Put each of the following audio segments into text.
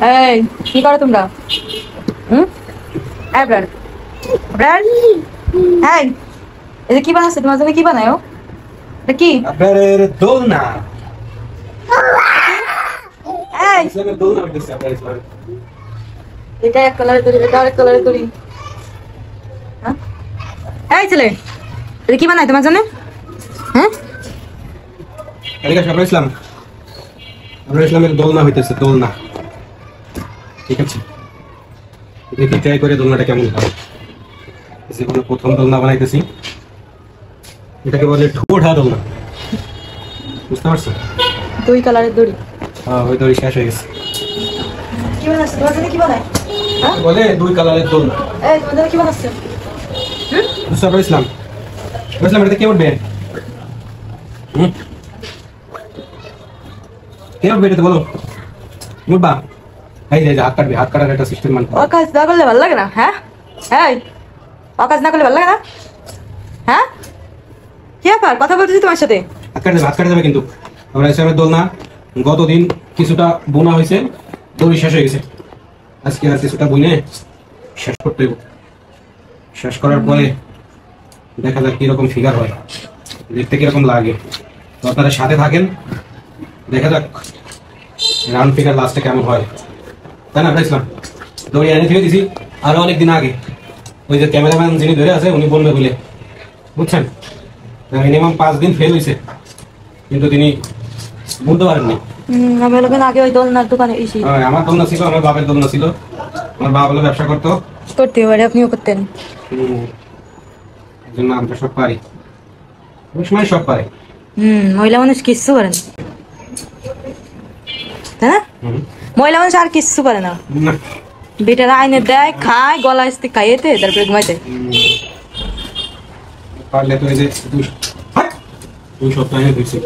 এই কি করো তোমরা? এই ব্রাড ব্রাড, এই এটা কি বানাচ্ছো? তোমার জন্য কি বানায়? এটা কি? আপনার দোলনা। এই ইসলামের দোলনা হইতেছে আপনার ইসলামের। এটা এক কালারের তৈরি, এটা আরেক কালারের তৈরি। হ্যাঁ এই ছেলে, এটা কি বানায় তোমার জন্য? হ্যাঁ এদিকে আসো আপনার ইসলাম। আপনার ইসলামের দোলনা হইতেছে, দোলনা। ঠিক আছে, দেখি ট্রাই করে দোলনাটা কেমন হয়। জীবনে প্রথম দোলনা বানাইতেছি, এটাকে বলে ঠোঁটা দোলনা। বুঝতে পারছো? দুই কালারের দড়ি। হ্যাঁ, ওই দড়ি শেষ হয়ে গেছে। কি বানাচ্ছো? তোমার জন্য কি বানায়? হ্যাঁ বলে দুই কালারের দোলনা। এই তোমার জন্য কি বানাচ্ছো? বুঝছো আপনার ইসলাম? ইসলাম এটাতে কে উঠবে? কে উঠবে এটাতে বলো? উঠবা? এই যে হাত কাটবে, হাত কাটার একটা সিস্টেম মানে। অকাজ না করলে ভালো লাগে না? হ্যাঁ এই অকাজ না করলে ভালো লাগে না? হ্যাঁ কি ব্যাপার? কথা বলতেছি তোমার সাথে। হাত কাটে যাবে, হাত কাটে যাবে কিন্তু। আমরা ইসলামের দোলনা গতদিন কিছুটা বোনা হয়েছে, দড়ি শেষ হয়ে গেছে। আজকে আর কিছুটা বুনে শেষ করতে হবে। শেষ করার পরে দেখা যাক কিরকম ফিগার হয়, দেখতে কিরকম লাগে। তো আপনারা সাথে থাকেন, দেখা যাক রাউন্ড ফিগার লাস্টে কেমন হয়। তাই না ইসলাম? দড়ি এনে থেকে দিছি আরো অনেকদিন আগে। ওই যে ক্যামেরাম্যান যিনি ধরে আছে উনি বলবে বলে, বুঝছেন? মিনিমাম 5 দিন ফেল হয়েছে, কিন্তু তিনি বলতে পারেননি। আমি লোকের আগে ওই দোলনার দোকানে এসি আমার দোলনা ছিল, আমার বাপের দোলনা ছিল। আমার বাবা বলে ব্যবসা করতো, করতে পারে, আপনিও করতেন। এই জন্য আমরা সব পারি, ওই সময় সব পারে। মহিলা মানুষ কিচ্ছু পারে না, তাই না? মহিলা মানুষ আর কিচ্ছু পারে না। না, বেটারা আইনে দেয়, খায়, গলা আসতে খাইয়েতে, তারপরে ঘুমাইতে। পারলে তো এই যে 2 সপ্তাহ হয়েছে।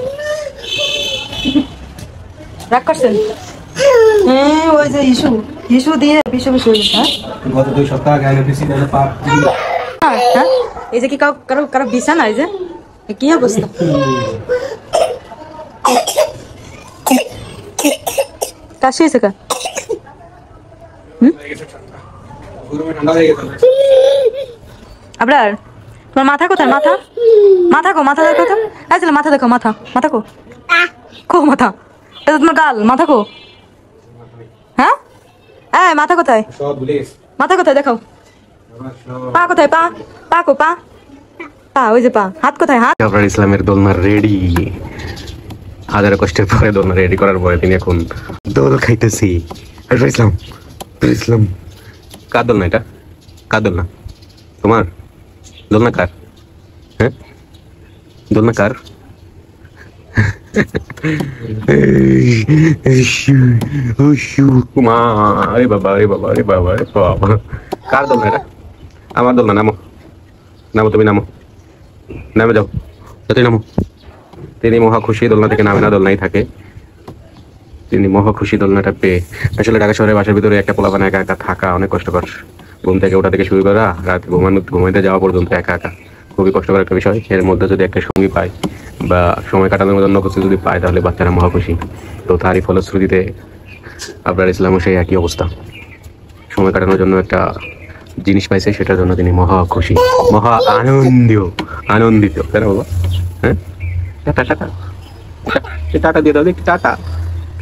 রাগ করছেন? হ্যাঁ ওই যে ইস্যু দিয়ে বিষয় বিষয়। হ্যাঁ গত 2 সপ্তাহ আগে এনে দিছি, তাহলে পাপ। হ্যাঁ এই যে কি কারো কারো বিছানা, এই যে কি অবস্থা? কাশি হয়েছে কা? ঠান্ডা হয়ে গেছে। আপনার তোমার মাথা কোথায়? মাথা মাথা কো, মাথা দেখো তো। আসলে মাথা দেখো, মাথা মাথা কো, কো মাথা? এটা তোমার গাল, মাথা কো? হ্যাঁ এই মাথা কোথায়? সব ভুলে গেছি। মাথা কোথায় দেখাও। আমার সব। পা কোথায়? পা পা কো, পা পা, ওই যে পা। হাত কোথায়? হাত। আপনার ইসলামের দোলনা রেডি। হাজার কষ্টের পরে দোলনা রেডি করার পরে তিনি এখন দোল খাইতেছি। ইসলাম, ইসলাম কার দোলনা? এটা কার দোলনা? তোমার দোলনা কার? হ্যাঁ দোলনা কার? মা, আরে বাবা, আরে বাবা, আরে বাবা, আরে বাবা, কার দোলনা এটা? আমার দোলনা। নামো, নামো, তুমি নামো, নামে যাও, তুই নামো। তিনি মহা খুশি, দোলনা থেকে নামে না, দোলনাই থাকে। তিনি মহা খুশি দোলনাটা পেয়ে। আসলে ঢাকা শহরের বাসার ভিতরে একটা পোলাপান একা একা থাকা অনেক কষ্টকর। ঘুম থেকে ওটা থেকে শুরু করা, রাত ঘুমাইতে যাওয়া পর্যন্ত একা একা খুবই কষ্টকর একটা বিষয়। এর মধ্যে যদি একটা সঙ্গী পায় বা সময় কাটানোর জন্য কিছু যদি পায়, তাহলে বাচ্চারা মহা খুশি। তো তারই ফলশ্রুতিতে আপনার ইসলামও সেই একই অবস্থা। সময় কাটানোর জন্য একটা জিনিস পাইছে, সেটার জন্য তিনি মহা খুশি, মহা আনন্দিত, তাই না বাবা? হ্যাঁ, টাটা টাটা টাটা দিয়ে দাও, দেখি টাটা।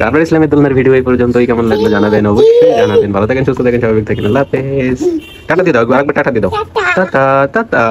আপনার ইসলামের দোলনার ভিডিও এই পর্যন্তই। কেমন লাগলো জানাবেন, অবশ্যই জানাবেন। ভালো থাকেন, সুস্থ থাকেন, স্বাভাবিক থাকেন। আল্লাহ হাফেজ। টাটা দিয়ে দাও, আরেকবার টাটা দিয়ে দাও। Tata tata.